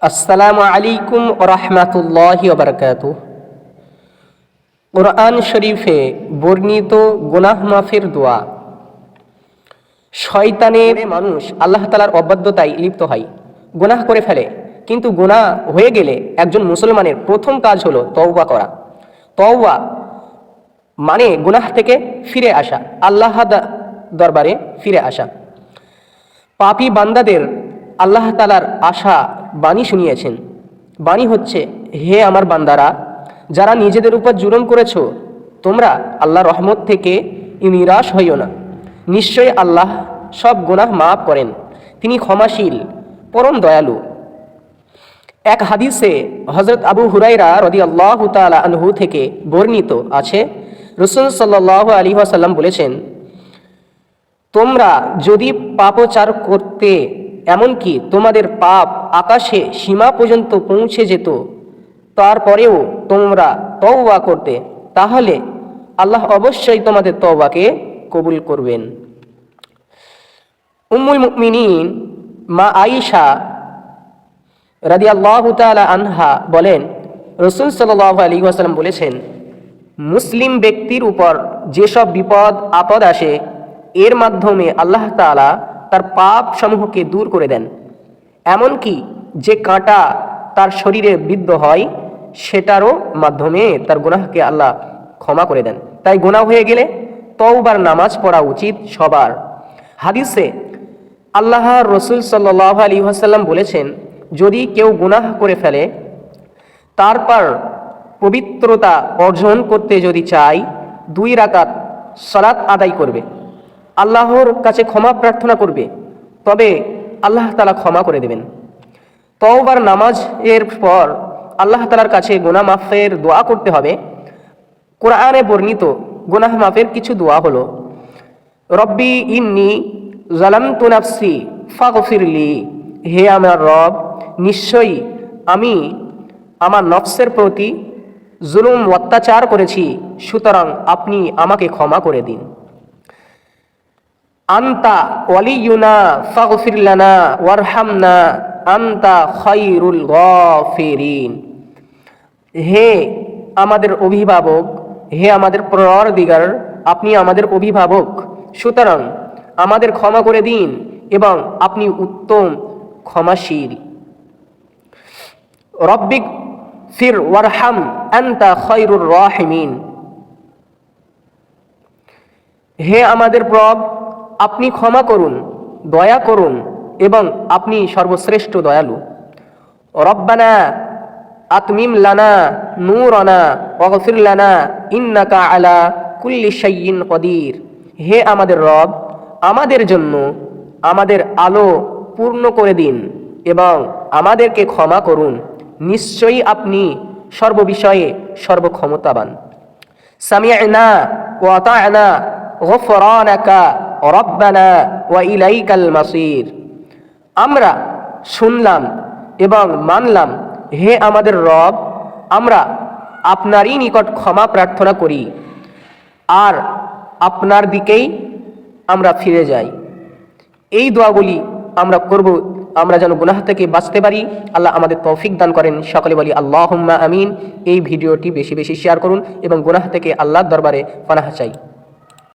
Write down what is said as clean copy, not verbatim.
আসসালামু আলাইকুম ওরহমাতুল্লাহি ওয়াবারাকাতুহু। কুরআন শরীফে বর্ণিত গুনাহ মাফের দোয়া। শয়তানের মানুষ আল্লাহ তাআলার অবাধ্যতায় লিপ্ত হয়, গুনাহ করে ফেলে। কিন্তু গুনাহ হয়ে গেলে একজন মুসলমানের প্রথম কাজ হলো তওবা করা। তওবা মানে গুনাহ থেকে ফিরে আসা, আল্লাহ দরবারে ফিরে আসা। পাপী বান্দাদের আল্লাহ তাআলার আশা বাণী শুনিয়েছেন। বাণী হচ্ছে, হে আমার বান্দারা, যারা নিজেদের উপর জুলুম করেছ, তোমরা আল্লাহর রহমত থেকে নিরাশ হইও না। নিশ্চয়ই আল্লাহ সব গুনাহ মাফ করেন, তিনি ক্ষমাশীল, পরম দয়ালু। এক হাদিসে হযরত আবু হুরায়রা রাদিয়াল্লাহু তাআলা আনহু থেকে বর্ণিত আছে, রাসূল সাল্লাল্লাহু আলাইহি ওয়াসাল্লাম বলেছেন, তোমরা যদি পাপাচার করতে, এমনকি তোমাদের পাপ আকাশে সীমা পর্যন্ত পৌঁছে যেত, তারপরেও তোমরা তওবা করতে, তাহলে আল্লাহ অবশ্যই তোমাদের তওবাকে কবুল করবেন। উম্মুল মুমিনিন মা আয়েশা রাদিয়াল্লাহু তাআলা আনহা বলেন, রাসূল সাল্লাল্লাহু আলাইহি ওয়াসাল্লাম বলেছেন, মুসলিম ব্যক্তির উপর যেসব বিপদ আপদ আসে, এর মাধ্যমে আল্লাহ তাআলা তার পাপ সমূহকে দূর করে দেন। এমনকি যে কাঁটা তার শরীরে বিদ্ধ হয়, সেটারও মাধ্যমে তার গুনাহকে আল্লাহ ক্ষমা করে দেন। তাই গুনাহ হয়ে গেলে তওবার নামাজ পড়া উচিত সবার। হাদিসে আল্লাহর রাসূল সাল্লাল্লাহু আলাইহি ওয়াসাল্লাম বলেছেন, যদি কেউ গুনাহ করে ফেলে, তারপর পবিত্রতা অর্জন করতে যদি চায়, 2 রাকাত সালাত আদায় করবে, আল্লাহর কাছে ক্ষমা প্রার্থনা করবে, তবে আল্লাহ তাআলা ক্ষমা করে দেবেন। তওবার নামাজ এর পর আল্লাহ তাআলার কাছে গুনাহ মাফের দোয়া করতে হবে। কোরআনে বর্ণিত গুনাহ মাফের কিছু দোয়া হলো, রব্বি ইন্নী যালামতু নাফসি ফাগফিরলি, হে আমার রব, নিশ্চয়ই আমি আমার নফসের প্রতি জুলুম অত্যাচার করেছি, সুতরাং আপনি আমাকে ক্ষমা করে দিন। আনতা ওয়ালিয়ুনা ফাগফির লানা ওয়ারহামনা আনতা খায়রুল গাফিরিন, হে আমাদের অভিভাবক, হে আমাদের পরওয়ারদিগার, আপনি আমাদের অভিভাবক, সুতরাং আমাদের ক্ষমা করে দিন এবং আপনি উত্তম ক্ষমাশীল। রব্বিক ফির ওয়ারহাম আনতা খায়রুর রাহিমিন, হে আমাদের প্রভু, আপনি ক্ষমা করুন, দয়া করুন এবং আপনি সর্বশ্রেষ্ঠ দয়ালু। রব্বানা আতমিম লানা নূরানা ওয়াগফির লানা ইন্নাকা আলা কুল্লি শাইইন কদির, হে আমাদের রব, আমাদের জন্য আমাদের আলো পূর্ণ করে দিন এবং আমাদেরকে ক্ষমা করুন, নিশ্চয়ই আপনি সর্ববিষয়ে সর্বক্ষমতাবান। সামি'না ওয়া আতা'না গফরানাকা রব্বানা ওয়া ইলাইকাল মাসির, আমরা শুনলাম এবং মানলাম, হে আমাদের রব, আমরা আপনারই নিকট ক্ষমা প্রার্থনা করি আর আপনার দিকেই আমরা ফিরে যাই। এই দোয়াগুলি আমরা করব, আমরা যেন গুনাহ থেকে বাঁচতে পারি। আল্লাহ আমাদের তৌফিক দান করেন। সকলে বলি আল্লাহুম্মা আমিন। এই ভিডিওটি বেশি বেশি শেয়ার করুন এবং গুনাহ থেকে আল্লাহর দরবারে পানাহ চাই।